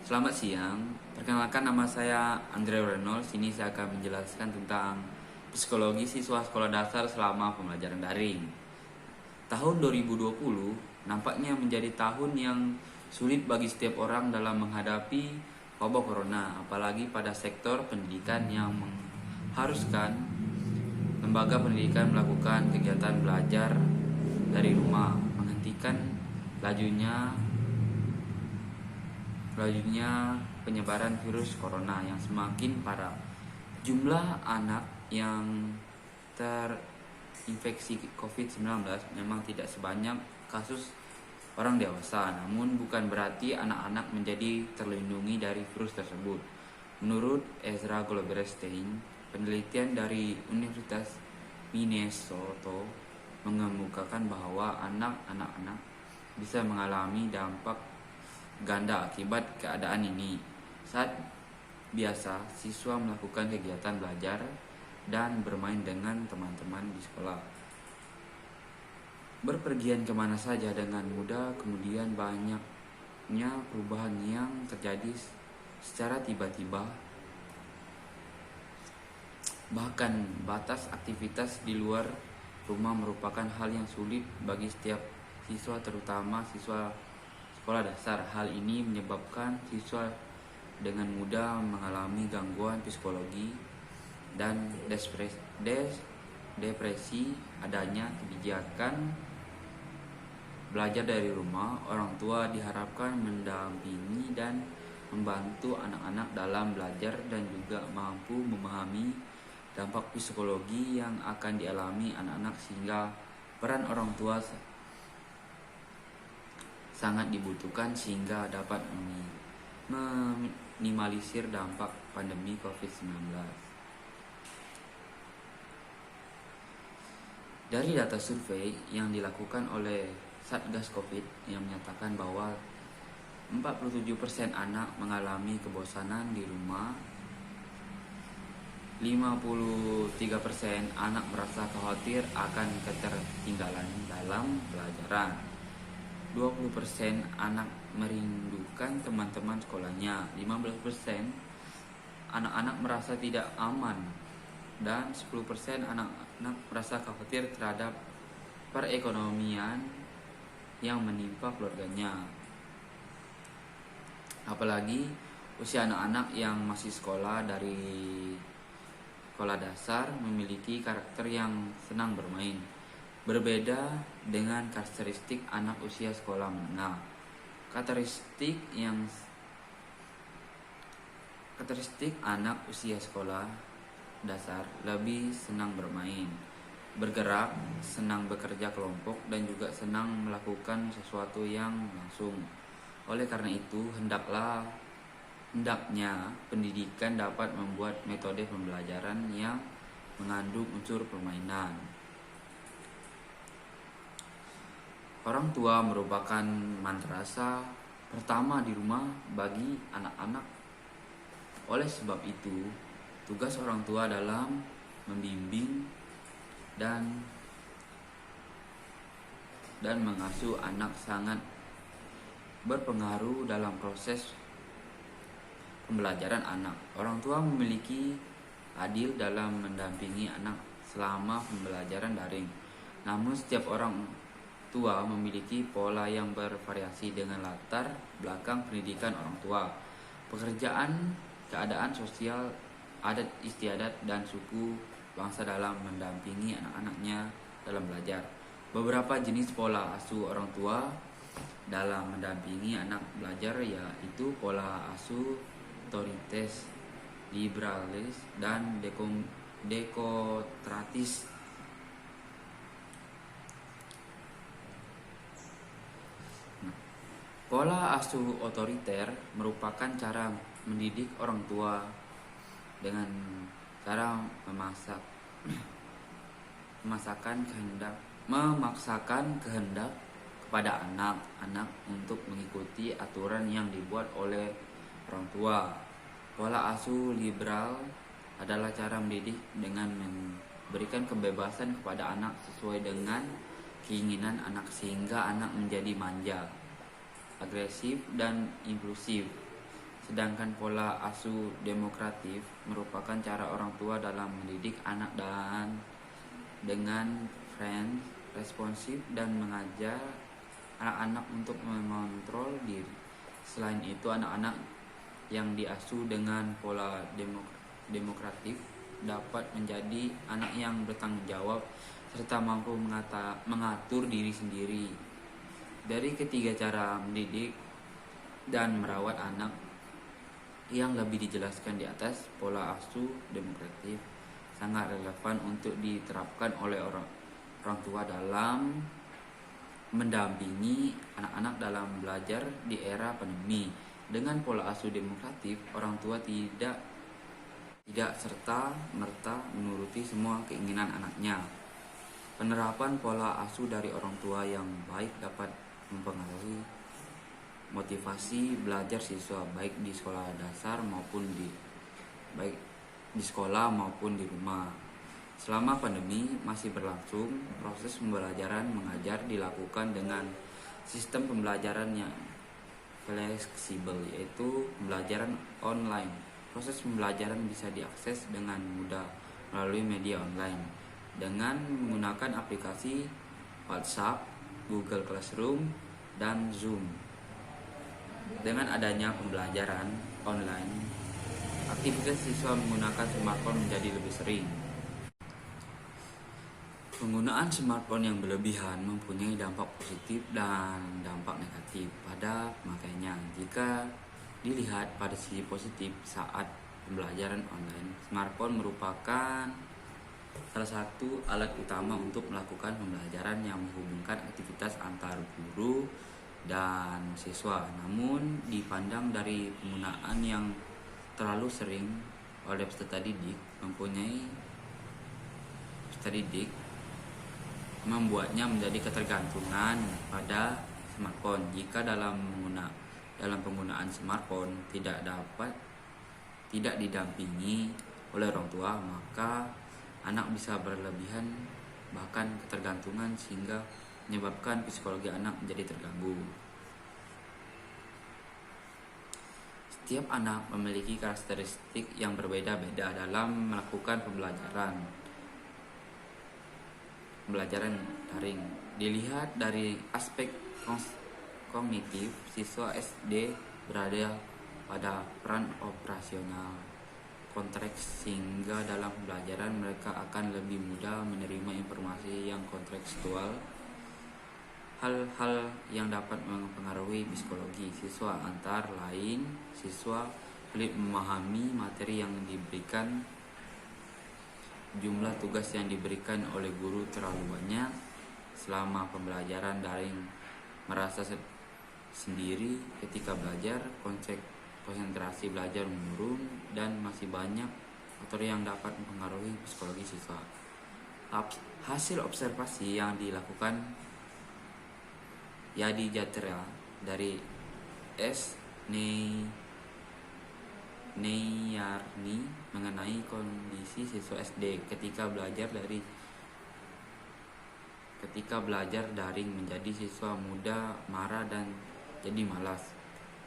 Selamat siang, perkenalkan nama saya Andre Reynolds. Sini saya akan menjelaskan tentang psikologi siswa sekolah dasar selama pembelajaran daring. Tahun 2020 nampaknya menjadi tahun yang sulit bagi setiap orang dalam menghadapi wabah corona, apalagi pada sektor pendidikan yang mengharuskan lembaga pendidikan melakukan kegiatan belajar dari rumah, menghentikan lajunya penyebaran virus corona yang semakin parah. Jumlah anak yang terinfeksi COVID-19 memang tidak sebanyak kasus orang dewasa, namun bukan berarti anak-anak menjadi terlindungi dari virus tersebut. Menurut Ezra Goldberstein, penelitian dari Universitas Minnesota mengemukakan bahwa anak-anak bisa mengalami dampak ganda akibat keadaan ini. Saat biasa, siswa melakukan kegiatan belajar dan bermain dengan teman-teman di sekolah, berpergian kemana saja dengan mudah. Kemudian banyaknya perubahan yang terjadi secara tiba-tiba, bahkan batas aktivitas di luar rumah merupakan hal yang sulit bagi setiap siswa, terutama siswa sekolah dasar. Hal ini menyebabkan siswa dengan mudah mengalami gangguan psikologi dan depresi. Adanya kebijakan belajar dari rumah, orang tua diharapkan mendampingi dan membantu anak-anak dalam belajar dan juga mampu memahami dampak psikologi yang akan dialami anak-anak, sehingga peran orang tua sangat dibutuhkan sehingga dapat meminimalisir dampak pandemi COVID-19. Dari data survei yang dilakukan oleh Satgas Covid yang menyatakan bahwa 47% anak mengalami kebosanan di rumah, 53% anak merasa khawatir akan ketertinggalan dalam pelajaran, 20% anak merindukan teman-teman sekolahnya, 15% anak-anak merasa tidak aman, dan 10% anak-anak merasa khawatir terhadap perekonomian yang menimpa keluarganya. Apalagi usia anak-anak yang masih sekolah dari sekolah dasar memiliki karakter yang senang bermain, berbeda dengan karakteristik anak usia sekolah menengah. Karakteristik anak usia sekolah dasar lebih senang bermain, bergerak, senang bekerja kelompok, dan juga senang melakukan sesuatu yang langsung. Oleh karena itu, hendaknya pendidikan dapat membuat metode pembelajaran yang mengandung unsur permainan. Orang tua merupakan madrasah pertama di rumah bagi anak-anak. Oleh sebab itu, tugas orang tua dalam membimbing dan mengasuh anak sangat berpengaruh dalam proses pembelajaran anak. Orang tua memiliki adil dalam mendampingi anak selama pembelajaran daring. Namun setiap orang tua memiliki pola yang bervariasi dengan latar belakang pendidikan orang tua, pekerjaan, keadaan sosial, adat istiadat, dan suku bangsa dalam mendampingi anak-anaknya dalam belajar. Beberapa jenis pola asuh orang tua dalam mendampingi anak belajar yaitu pola asuh otoritas, liberalis, dan dekontratis. Pola asuh otoriter merupakan cara mendidik orang tua dengan cara memaksakan kehendak kepada anak-anak untuk mengikuti aturan yang dibuat oleh orang tua. Pola asuh liberal adalah cara mendidik dengan memberikan kebebasan kepada anak sesuai dengan keinginan anak, sehingga anak menjadi manja, agresif, dan impulsif. Sedangkan pola asuh demokratif merupakan cara orang tua dalam mendidik anak dan dengan friend, responsif dan mengajar anak-anak untuk mengontrol diri. Selain itu, anak-anak yang diasuh dengan pola demokratif dapat menjadi anak yang bertanggung jawab serta mampu mengatur diri sendiri. Dari ketiga cara mendidik dan merawat anak yang lebih dijelaskan di atas, pola asuh demokratif sangat relevan untuk diterapkan oleh orang tua dalam mendampingi anak-anak dalam belajar di era pandemi. Dengan pola asuh demokratif, orang tua tidak serta merta menuruti semua keinginan anaknya. Penerapan pola asuh dari orang tua yang baik dapat mempengaruhi motivasi belajar siswa baik di sekolah dasar maupun di sekolah maupun di rumah. Selama pandemi masih berlangsung, proses pembelajaran mengajar dilakukan dengan sistem pembelajaran yang fleksibel, yaitu pembelajaran online. Proses pembelajaran bisa diakses dengan mudah melalui media online dengan menggunakan aplikasi WhatsApp, Google Classroom, dan Zoom. Dengan adanya pembelajaran online, aktivitas siswa menggunakan smartphone menjadi lebih sering. Penggunaan smartphone yang berlebihan mempunyai dampak positif dan dampak negatif pada pemakainya. Jika dilihat pada sisi positif, saat pembelajaran online, smartphone merupakan salah satu alat utama untuk melakukan pembelajaran yang menghubungkan aktivitas antar guru dan siswa. Namun dipandang dari penggunaan yang terlalu sering oleh peserta didik membuatnya menjadi ketergantungan pada smartphone. Jika dalam penggunaan smartphone tidak didampingi oleh orang tua, maka anak bisa berlebihan bahkan ketergantungan sehingga menyebabkan psikologi anak menjadi terganggu. Setiap anak memiliki karakteristik yang berbeda-beda dalam melakukan pembelajaran daring. Dilihat dari aspek kognitif, siswa SD berada pada peran operasional konteks, sehingga dalam pembelajaran mereka akan lebih mudah menerima informasi yang kontekstual. Hal-hal yang dapat mempengaruhi psikologi siswa antara lain, siswa sulit memahami materi yang diberikan, jumlah tugas yang diberikan oleh guru terlalu banyak selama pembelajaran daring, merasa sendiri ketika belajar, konsentrasi belajar menurun, dan masih banyak faktor yang dapat mempengaruhi psikologi siswa. Hasil observasi yang dilakukan Yadi Jatra dari S. Neyarni mengenai kondisi siswa SD ketika belajar daring menjadi siswa mudah marah dan jadi malas.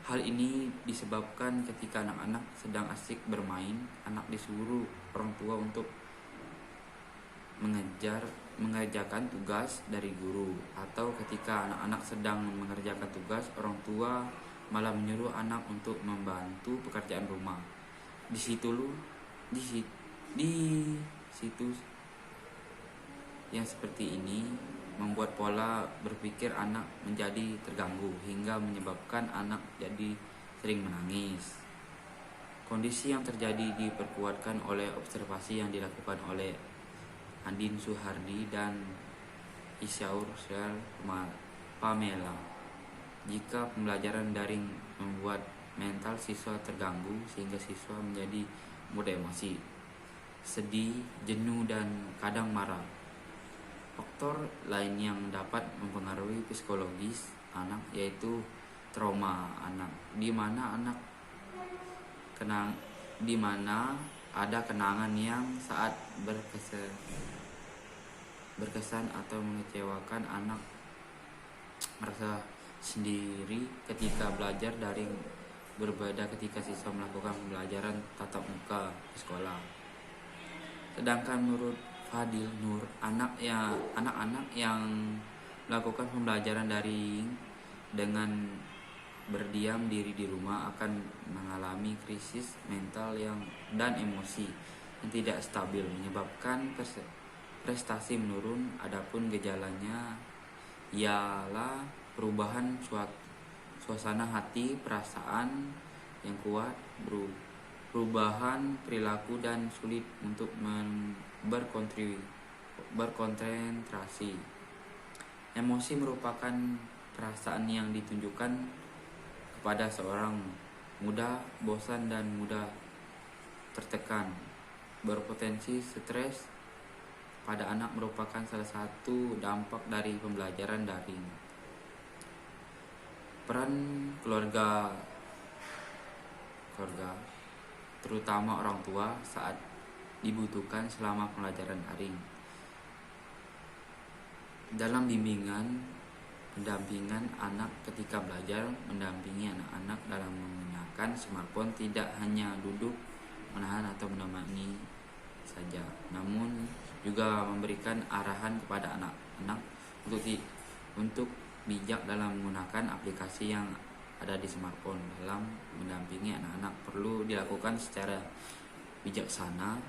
Hal ini disebabkan ketika anak-anak sedang asik bermain, anak disuruh orang tua untuk mengerjakan tugas dari guru, atau ketika anak-anak sedang mengerjakan tugas, orang tua malah menyuruh anak untuk membantu pekerjaan rumah. Di situ yang seperti ini membuat pola berpikir anak menjadi terganggu hingga menyebabkan anak jadi sering menangis. Kondisi yang terjadi diperkuatkan oleh observasi yang dilakukan oleh Andin Suhardi dan Isyaur Pamela. Jika pembelajaran daring membuat mental siswa terganggu sehingga siswa menjadi mudah emosi, sedih, jenuh, dan kadang marah. Faktor lain yang dapat mempengaruhi psikologis anak yaitu trauma anak, di mana ada kenangan yang saat berkesan atau mengecewakan. Anak merasa sendiri ketika belajar daring berbeda ketika siswa melakukan pembelajaran tatap muka di sekolah. Sedangkan menurut Fadil Nur, anak-anak yang melakukan pembelajaran daring dengan berdiam diri di rumah akan mengalami krisis mental dan emosi yang tidak stabil, menyebabkan prestasi menurun. Adapun gejalanya ialah perubahan suasana hati, perasaan yang kuat, perubahan perilaku, dan sulit untuk berkonsentrasi. Emosi merupakan perasaan yang ditunjukkan kepada seorang mudah bosan dan mudah tertekan. Berpotensi stres pada anak merupakan salah satu dampak dari pembelajaran daring. Peran keluarga, terutama orang tua, saat dibutuhkan selama pembelajaran daring. Dalam pendampingan anak ketika belajar, mendampingi anak-anak dalam menggunakan smartphone tidak hanya duduk, menahan atau menemani saja, namun juga memberikan arahan kepada anak-anak untuk bijak dalam menggunakan aplikasi yang ada di smartphone. Dalam mendampingi anak-anak perlu dilakukan secara bijaksana